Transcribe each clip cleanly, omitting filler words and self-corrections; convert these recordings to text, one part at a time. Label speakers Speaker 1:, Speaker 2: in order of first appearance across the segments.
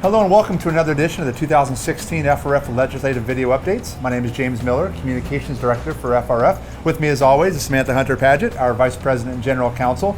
Speaker 1: Hello and welcome to another edition of the 2016 FRF Legislative Video Updates. My name is James Miller, Communications Director for FRF. With me as always is Samantha Hunter-Paget, our Vice President and General Counsel.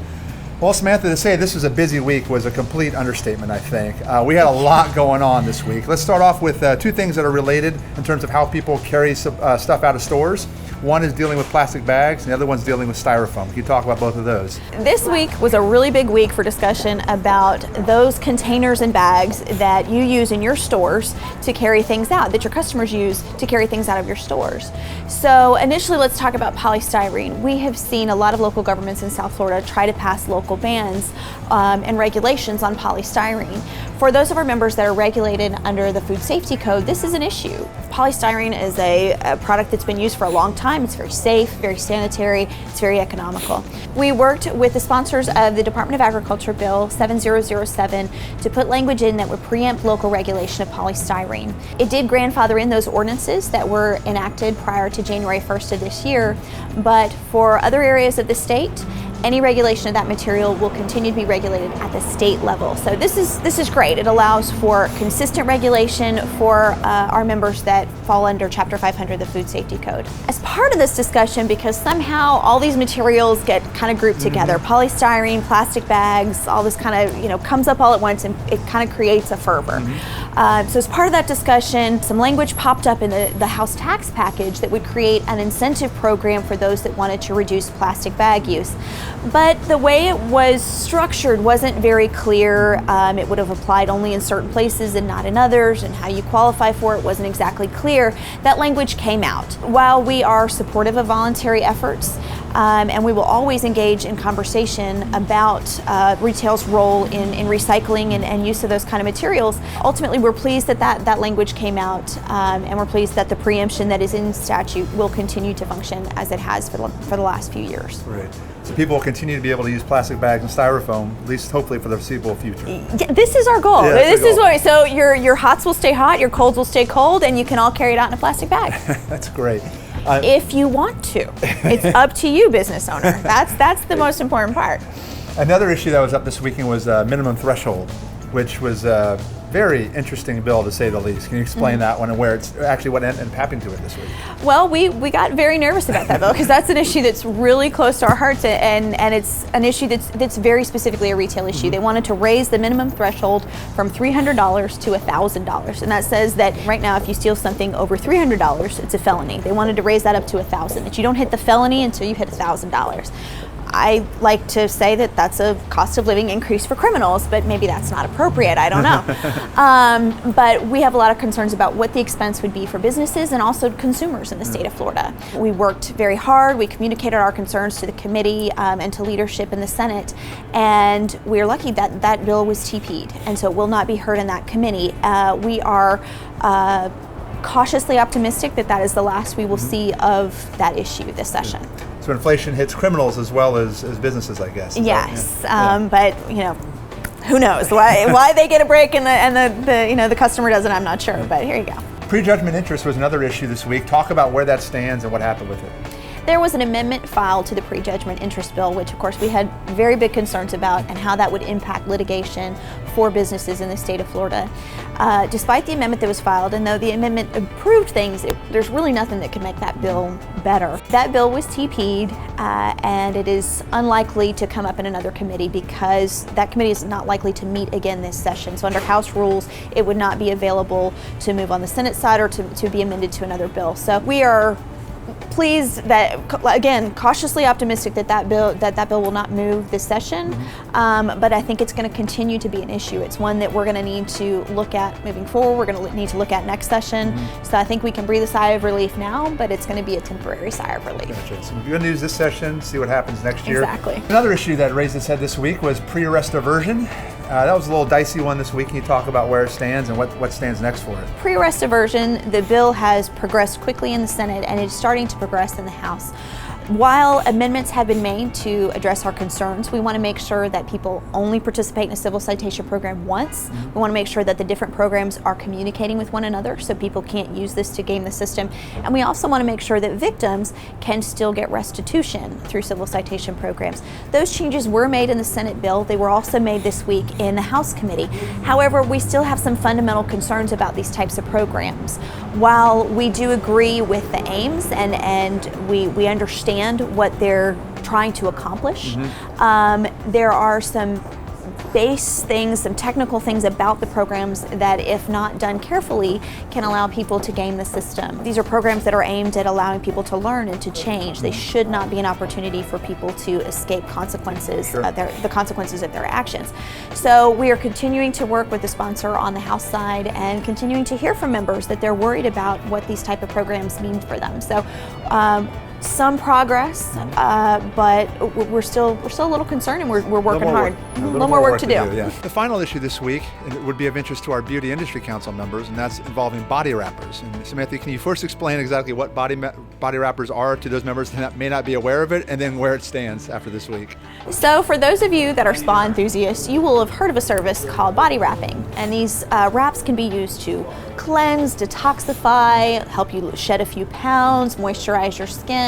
Speaker 1: Well, Samantha, to say this was a busy week was a complete understatement, I think. We had a lot going on this week. Let's start off with two things that are related in terms of how people carry stuff out of stores. One is dealing with plastic bags, and the other one's dealing with styrofoam. Can you talk about both of those?
Speaker 2: This week was a really big week for discussion about those containers and bags that you use in your stores to carry things out, that your customers use to carry things out of your stores. So initially, let's talk about polystyrene. We have seen a lot of local governments in South Florida try to pass local bans and regulations on polystyrene. For those of our members that are regulated under the Food Safety Code, this is an issue. Polystyrene is a product that's been used for a long time. It's very safe, very sanitary, it's very economical. We worked with the sponsors of the Department of Agriculture Bill 7007 to put language in that would preempt local regulation of polystyrene. It did grandfather in those ordinances that were enacted prior to January 1st of this year, but for other areas of the state, any regulation of that material will continue to be regulated at the state level. So this is great. It allows for consistent regulation for our members that fall under Chapter 500 of the Food Safety Code. As part of this discussion, because somehow all these materials get kind of grouped together, polystyrene, plastic bags, all this kind of comes up all at once, and it kind of creates a fervor. So as part of that discussion, some language popped up in the House tax package that would create an incentive program for those that wanted to reduce plastic bag use. But the way it was structured wasn't very clear. It would have applied only in certain places and not in others, and how you qualify for it wasn't exactly clear. That language came out. While we are supportive of voluntary efforts, and we will always engage in conversation about retail's role in recycling and use of those kind of materials, ultimately we're pleased that language came out, and we're pleased that the preemption that is in statute will continue to function as it has for the last few years.
Speaker 1: Right. So people will continue to be able to use plastic bags and styrofoam, at least hopefully for the foreseeable future.
Speaker 2: Yeah, this is our goal. So your hots will stay hot, your colds will stay cold, and you can all carry it out in a plastic bag.
Speaker 1: That's great.
Speaker 2: If you want to. It's up to you, business owner. That's the most important part.
Speaker 1: Another issue that was up this weekend was minimum threshold, which was a very interesting bill to say the least. Can you explain that one and where it's actually what ended up happening to it this week?
Speaker 2: Well, we got very nervous about that bill because that's an issue that's really close to our hearts, and it's an issue that's very specifically a retail issue. They wanted to raise the minimum threshold from $300 to $1,000, and that says that right now if you steal something over $300, it's a felony. They wanted to raise that up to $1,000. That you don't hit the felony until you hit $1,000. I like to say that that's a cost of living increase for criminals, but maybe that's not appropriate, I don't know. But we have a lot of concerns about what the expense would be for businesses and also consumers in the state of Florida. We worked very hard, we communicated our concerns to the committee and to leadership in the Senate, and we're lucky that that bill was TP'd, and so it will not be heard in that committee. We are cautiously optimistic that is the last we will see of that issue this session.
Speaker 1: So inflation hits criminals as well as businesses, I guess.
Speaker 2: Yes, but who knows why they get a break and the customer doesn't? I'm not sure, but here you go.
Speaker 1: Prejudgment interest was another issue this week. Talk about where that stands and what happened with it.
Speaker 2: There was an amendment filed to the Prejudgment Interest Bill, which of course we had very big concerns about and how that would impact litigation for businesses in the state of Florida. Despite the amendment that was filed, and though the amendment improved things, there's really nothing that could make that bill better. That bill was TP'd, and it is unlikely to come up in another committee because that committee is not likely to meet again this session. So under House rules, it would not be available to move on the Senate side or to be amended to another bill. So we are pleased that, again, cautiously optimistic that bill will not move this session, but I think it's going to continue to be an issue. It's one that we're going to need to look at moving forward. We're going to need to look at next session. So I think we can breathe a sigh of relief now, but it's going to be a temporary sigh of relief.
Speaker 1: Gotcha. Some good news this session, see what happens next year.
Speaker 2: Exactly.
Speaker 1: Another issue that raised its head this week was pre-arrest aversion. That was a little dicey one this week. Can you talk about where it stands and what stands next for it?
Speaker 2: Pre-arrest aversion, the bill has progressed quickly in the Senate and it's starting to progress in the House. While amendments have been made to address our concerns, we want to make sure that people only participate in a civil citation program once. We want to make sure that the different programs are communicating with one another so people can't use this to game the system. And we also want to make sure that victims can still get restitution through civil citation programs. Those changes were made in the Senate bill. They were also made this week in the House committee. However, we still have some fundamental concerns about these types of programs. While we do agree with the aims and we understand what they're trying to accomplish, there are some base things, some technical things about the programs that, if not done carefully, can allow people to game the system. These are programs that are aimed at allowing people to learn and to change. They should not be an opportunity for people to escape consequences, the consequences of their actions. So we are continuing to work with the sponsor on the House side and continuing to hear from members that they're worried about what these type of programs mean for them. So some progress, but we're still a little concerned, and we're working hard. A little more work to do.
Speaker 1: Yeah. The final issue this week, and it would be of interest to our Beauty Industry Council members, and that's involving body wrappers. And Samantha, can you first explain exactly what body wrappers are to those members that may not be aware of it, and then where it stands after this week?
Speaker 2: So for those of you that are spa enthusiasts, you will have heard of a service called body wrapping, and these wraps can be used to cleanse, detoxify, help you shed a few pounds, moisturize your skin.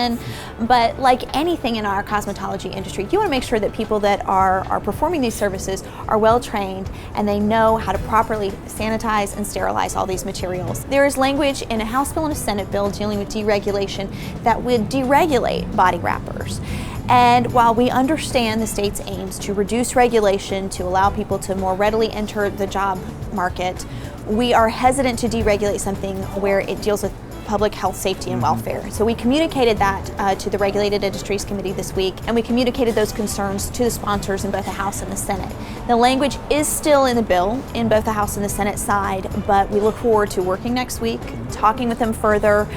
Speaker 2: But like anything in our cosmetology industry, you want to make sure that people that are performing these services are well trained and they know how to properly sanitize and sterilize all these materials. There is language in a House bill and a Senate bill dealing with deregulation that would deregulate body wrappers. And while we understand the state's aims to reduce regulation to allow people to more readily enter the job market, we are hesitant to deregulate something where it deals with public health, safety, and welfare. So we communicated that to the Regulated Industries Committee this week, and we communicated those concerns to the sponsors in both the House and the Senate. The language is still in the bill in both the House and the Senate side, but we look forward to working next week, talking with them further,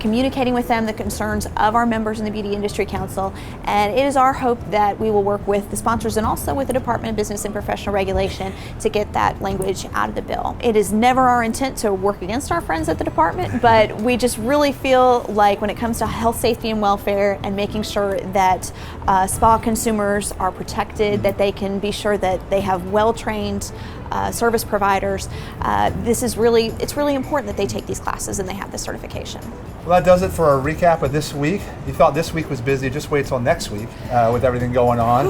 Speaker 2: communicating with them the concerns of our members in the Beauty Industry Council, and it is our hope that we will work with the sponsors and also with the Department of Business and Professional Regulation to get that language out of the bill. It is never our intent to work against our friends at the department, but we just really feel like when it comes to health, safety, and welfare and making sure that spa consumers are protected, that they can be sure that they have well-trained service providers, it's really important that they take these classes and they have this certification.
Speaker 1: Well, that does it for our recap of this week. You thought this week was busy, just wait till next week with everything going on.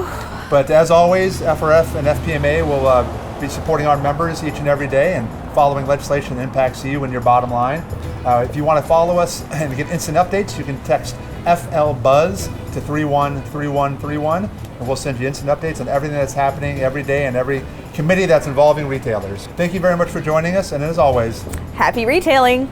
Speaker 1: But as always, FRF and FPMA will be supporting our members each and every day and following legislation that impacts you and your bottom line. If you want to follow us and get instant updates, you can text FLBuzz to 313131, and we'll send you instant updates on everything that's happening every day and every committee that's involving retailers. Thank you very much for joining us, and as always,
Speaker 2: happy retailing!